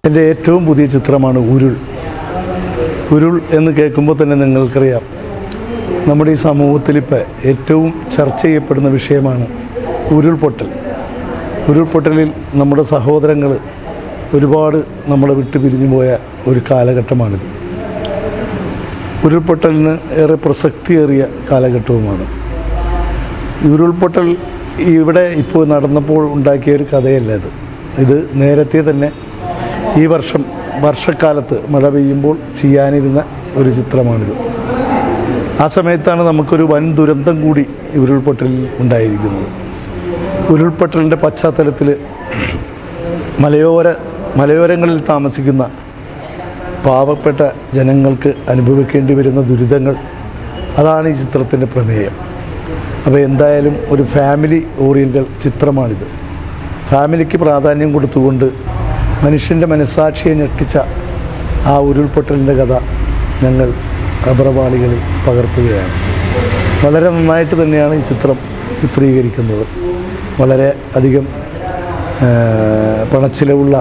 എൻ്റെ ഏറ്റവും പുതിയ ചിത്രമാണ് ഉരുൾ. ഉരുൾ എന്ന് കേൾക്കുമ്പോൾ തന്നെ നിങ്ങൾക്കറിയാം, നമ്മുടെ ഈ സമൂഹത്തിലിപ്പോൾ ഏറ്റവും ചർച്ച ചെയ്യപ്പെടുന്ന വിഷയമാണ് ഉരുൾപൊട്ടൽ. ഉരുൾപൊട്ടലിൽ നമ്മുടെ സഹോദരങ്ങൾ ഒരുപാട് നമ്മളെ വിട്ടു പിരിഞ്ഞു പോയ ഒരു കാലഘട്ടമാണിത്. ഉരുൾപൊട്ടലിന് ഏറെ പ്രസക്തിയേറിയ കാലഘട്ടവുമാണ്. ഉരുൾപൊട്ടൽ ഇവിടെ ഇപ്പോൾ നടന്നപ്പോൾ ഉണ്ടാക്കിയ ഒരു കഥയല്ല ഇത് നേരത്തെ തന്നെ ഈ വർഷക്കാലത്ത് മഴ പെയ്യുമ്പോൾ ചെയ്യാനിരുന്ന ഒരു ചിത്രമാണിത്. ആ സമയത്താണ് നമുക്കൊരു വൻ ദുരന്തം കൂടി ഉരുൾപൊട്ടലിൽ ഉണ്ടായിരിക്കുന്നത്. ഉരുൾപൊട്ടലിൻ്റെ പശ്ചാത്തലത്തിൽ മലയോരങ്ങളിൽ താമസിക്കുന്ന പാവപ്പെട്ട ജനങ്ങൾക്ക് അനുഭവിക്കേണ്ടി വരുന്ന ദുരിതങ്ങൾ, അതാണ് ഈ ചിത്രത്തിൻ്റെ പ്രമേയം. അപ്പോൾ എന്തായാലും ഒരു ഫാമിലി ഓറിയൻ്റൽ ചിത്രമാണിത്. ഫാമിലിക്ക് പ്രാധാന്യം കൊടുത്തുകൊണ്ട് മനുഷ്യൻ്റെ മനസ്സാക്ഷിയെ ഞെട്ടിച്ച ആ ഉരുൾപൊട്ടലിൻ്റെ കഥ ഞങ്ങൾ അപരപാളികളിൽ പകർത്തുകയാണ്. വളരെ നന്നായിട്ട് തന്നെയാണ് ഈ ചിത്രം ചിത്രീകരിക്കുന്നത്. വളരെ അധികം പണച്ചിലവുള്ള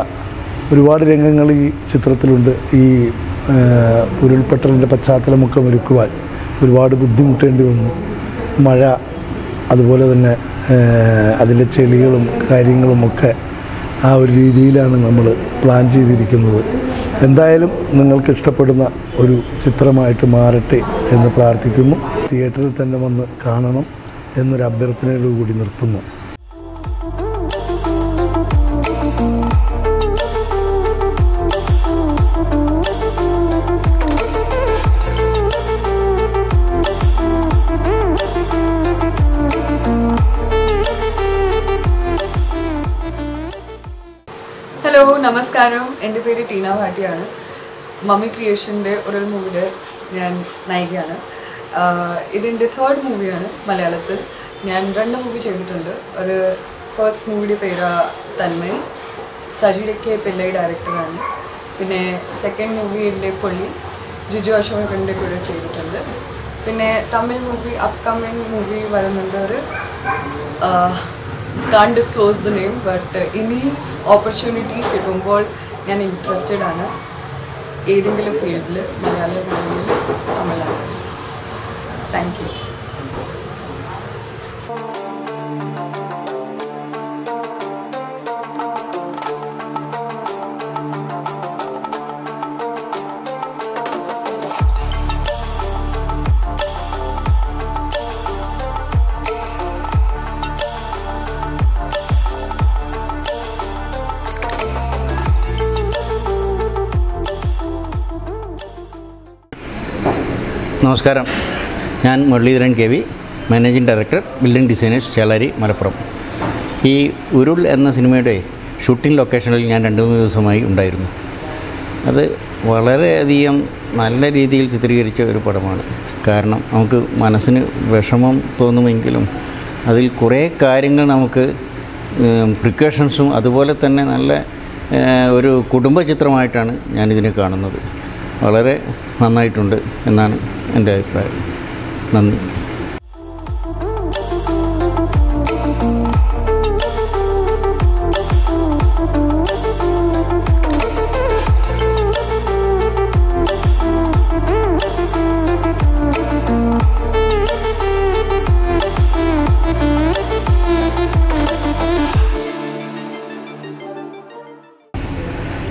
ഒരുപാട് രംഗങ്ങൾ ഈ ചിത്രത്തിലുണ്ട്. ഈ ഉരുൾപൊട്ടലിൻ്റെ പശ്ചാത്തലമൊക്കെ ഒരുക്കുവാൻ ഒരുപാട് ബുദ്ധിമുട്ടേണ്ടി വന്നു. മഴ, അതുപോലെ തന്നെ അതിലെ ചെളികളും കാര്യങ്ങളുമൊക്കെ ആ ഒരു രീതിയിലാണ് നമ്മൾ പ്ലാൻ ചെയ്തിരിക്കുന്നത്. എന്തായാലും നിങ്ങൾക്ക് ഇഷ്ടപ്പെടുന്ന ഒരു ചിത്രമായിട്ട് മാറട്ടെ എന്ന് പ്രാർത്ഥിക്കുന്നു. തിയേറ്ററിൽ തന്നെ വന്ന് കാണണം എന്നൊരു അഭ്യർത്ഥനയോടുകൂടി നിർത്തുന്നു. ഹലോ, നമസ്കാരം. എൻ്റെ പേര് ടീന ഭാട്ടിയാണ്. മമ്മി ക്രിയേഷൻ്റെ ഒരു മൂവിയുടെ ഞാൻ നായികയാണ്. ഇതിൻ്റെ 3rd മൂവിയാണ് മലയാളത്തിൽ. ഞാൻ 2 മൂവി ചെയ്തിട്ടുണ്ട്. ഒരു ഫസ്റ്റ് മൂവിയുടെ പേര് തന്മയ്, സജിയുടെ പിള്ളൈ ഡയറക്ടറാണ്. പിന്നെ സെക്കൻഡ് മൂവി എൻ്റെ പൊള്ളി, ജിജു അശോകൻ്റെ കൂടെ ചെയ്തിട്ടുണ്ട്. പിന്നെ തമിഴ് മൂവി, അപ്കമിങ് മൂവി വരുന്നുണ്ട്. ഒരു can't disclose the name, but any opportunities കിട്ടുമ്പോൾ ഞാൻ ഇൻട്രസ്റ്റഡ് ആണ്. ഏതെങ്കിലും ഫീൽഡിൽ, മലയാളമാണെങ്കിൽ തമിഴാണ്. Thank you. നമസ്കാരം, ഞാൻ Muraleedharan K V, managing director, building designers, Chelari, Malappuram. ഈ ഉരുൾ എന്ന സിനിമയുടെ ഷൂട്ടിംഗ് ലൊക്കേഷനിൽ ഞാൻ 2-3 ദിവസമായി ഉണ്ടായിരുന്നു. അത് വളരെയധികം നല്ല രീതിയിൽ ചിത്രീകരിച്ച ഒരു പടമാണ്. കാരണം നമുക്ക് മനസ്സിന് വിഷമം തോന്നുമെങ്കിലും അതിൽ കുറേ കാര്യങ്ങൾ നമുക്ക് പ്രിക്കോഷൻസും അതുപോലെ തന്നെ നല്ല ഒരു കുടുംബ ചിത്രമായിട്ടാണ് ഞാനിതിനെ കാണുന്നത്. വളരെ നന്നായിട്ടുണ്ട് എന്നാണ് എൻ്റെ അഭിപ്രായം. നന്ദി.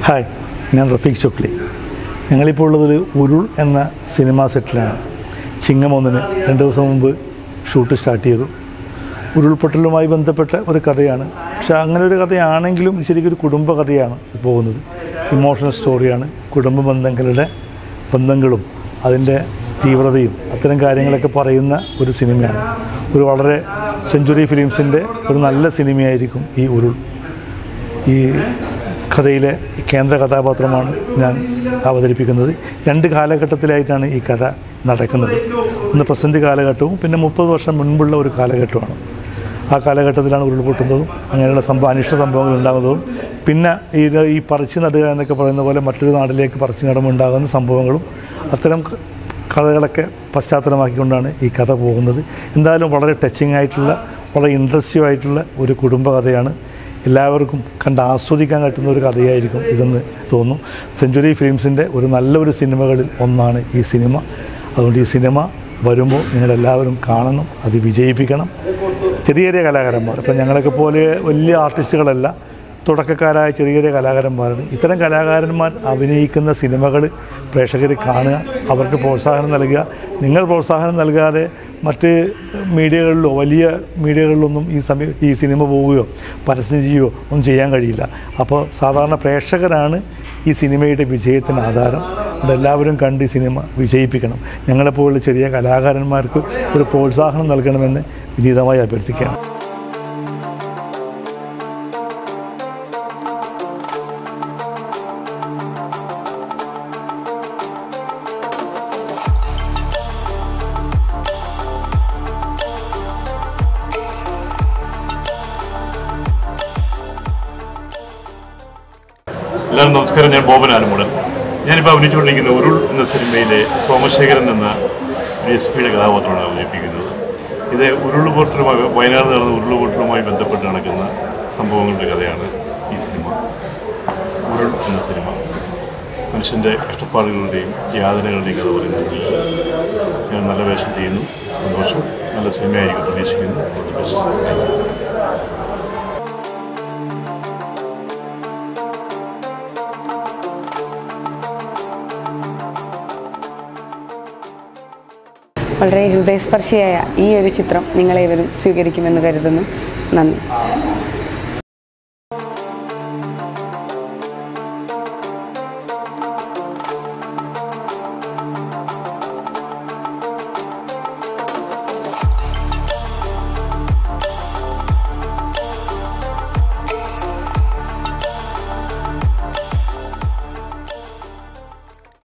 ഹായ്, ഞാൻ റഫീഖ് ചൊക്ലി. ഞങ്ങളിപ്പോൾ ഉള്ളതൊരു ഉരുൾ എന്ന സിനിമാ സെറ്റിലാണ്. ചിങ്ങം 1-ന് 2 ദിവസം മുമ്പ് ഷൂട്ട് സ്റ്റാർട്ട് ചെയ്തു. ഉരുൾപൊട്ടലുമായി ബന്ധപ്പെട്ട ഒരു കഥയാണ്. പക്ഷെ അങ്ങനെ ഒരു കഥയാണെങ്കിലും ശരിക്കും ഒരു കുടുംബ കഥയാണ് പോകുന്നത്. ഇമോഷണൽ സ്റ്റോറിയാണ്. കുടുംബ ബന്ധങ്ങളും അതിൻ്റെ തീവ്രതയും അത്തരം കാര്യങ്ങളൊക്കെ പറയുന്ന ഒരു സിനിമയാണ്. ഒരു വളരെ സെഞ്ച്വറി ഫിലിംസിൻ്റെ ഒരു നല്ല സിനിമയായിരിക്കും ഈ ഉരുൾ. ഈ കഥയിലെ കേന്ദ്ര കഥാപാത്രമാണ് ഞാൻ അവതരിപ്പിക്കുന്നത്. 2 കാലഘട്ടത്തിലായിട്ടാണ് ഈ കഥ നടക്കുന്നത്. ഒന്ന് പ്രസൻറ്റ് കാലഘട്ടവും പിന്നെ 30 വർഷം മുൻപുള്ള ഒരു കാലഘട്ടമാണ്. ആ കാലഘട്ടത്തിലാണ് ഉരുൾപൊട്ടുന്നതും അങ്ങനെയുള്ള അനിഷ്ട സംഭവങ്ങൾ ഉണ്ടാകുന്നതും പിന്നെ ഈ പറിച്ചു നടുക എന്നൊക്കെ പറയുന്ന പോലെ മറ്റൊരു നാട്ടിലേക്ക് പറിച്ചു നടുമുണ്ടാകുന്ന സംഭവങ്ങളും അത്തരം കഥകളൊക്കെ പശ്ചാത്തലമാക്കിക്കൊണ്ടാണ് ഈ കഥ പോകുന്നത്. എന്തായാലും വളരെ ടച്ചിങ് ആയിട്ടുള്ള വളരെ ഇൻട്രസ്റ്റിംഗ് ആയിട്ടുള്ള ഒരു കുടുംബകഥയാണ്. എല്ലാവർക്കും കണ്ട് ആസ്വദിക്കാൻ പറ്റുന്ന ഒരു കഥയായിരിക്കും ഇതെന്ന് തോന്നുന്നു. സെഞ്ച്വറി ഫിലിംസിൻ്റെ നല്ലൊരു സിനിമകളിൽ ഒന്നാണ് ഈ സിനിമ. അതുകൊണ്ട് ഈ സിനിമ വരുമ്പോൾ നിങ്ങളെല്ലാവരും കാണണം, അത് വിജയിപ്പിക്കണം. ചെറിയ ചെറിയ കലാകാരന്മാർ, ഇപ്പം ഞങ്ങളൊക്കെ പോലെ വലിയ ആർട്ടിസ്റ്റുകളല്ല, തുടക്കക്കാരായ ചെറിയ ചെറിയ കലാകാരന്മാരാണ്. ഇത്തരം കലാകാരന്മാർ അഭിനയിക്കുന്ന സിനിമകൾ പ്രേക്ഷകർ കാണുക, അവർക്ക് പ്രോത്സാഹനം നൽകുക. നിങ്ങൾ പ്രോത്സാഹനം നൽകാതെ മറ്റ് മീഡിയകളിലോ വലിയ മീഡിയകളിലൊന്നും ഈ സിനിമ പോവുകയോ പരസ്യം ചെയ്യുകയോ ഒന്നും ചെയ്യാൻ കഴിയില്ല. അപ്പോൾ സാധാരണ പ്രേക്ഷകരാണ് ഈ സിനിമയുടെ വിജയത്തിന് ആധാരം. എല്ലാവരും കണ്ട് ഈ സിനിമ വിജയിപ്പിക്കണം. ഞങ്ങളെപ്പോലുള്ള ചെറിയ കലാകാരന്മാർക്ക് ഒരു പ്രോത്സാഹനം നൽകണമെന്ന് വിനീതമായി അഭ്യർത്ഥിക്കുകയാണ്. എല്ലാവരും നമസ്കാരം. ഞാൻ ബോബൻ ആലമുടൻ. ഞാനിപ്പോൾ അഭിനയിച്ചുകൊണ്ടിരിക്കുന്ന ഉരുൾ എന്ന സിനിമയിലെ സോമശേഖരൻ എന്ന SP കഥാപാത്രമാണ് അവതരിപ്പിക്കുന്നത്. ഇത് ഉരുൾപൊട്ടലുമായി വയനാട് നടന്ന ഉരുൾപൊട്ടലുമായി ബന്ധപ്പെട്ട് നടക്കുന്ന സംഭവങ്ങളുടെ കഥയാണ് ഈ സിനിമ. ഉരുൾ എന്ന സിനിമ മനുഷ്യൻ്റെ കഷ്ടപ്പാടുകളുടെയും യാതനകളുടെയും കഥ പറയുന്നത്. ഞാൻ നല്ല വേഷം ചെയ്യുന്നു. സന്തോഷം. നല്ല സിനിമയായിരിക്കും പ്രതീക്ഷിക്കുന്നു. വളരെ ഹൃദയസ്പർശിയായ ഈ ഒരു ചിത്രം നിങ്ങളേവരും സ്വീകരിക്കുമെന്ന് കരുതുന്നു. നന്ദി.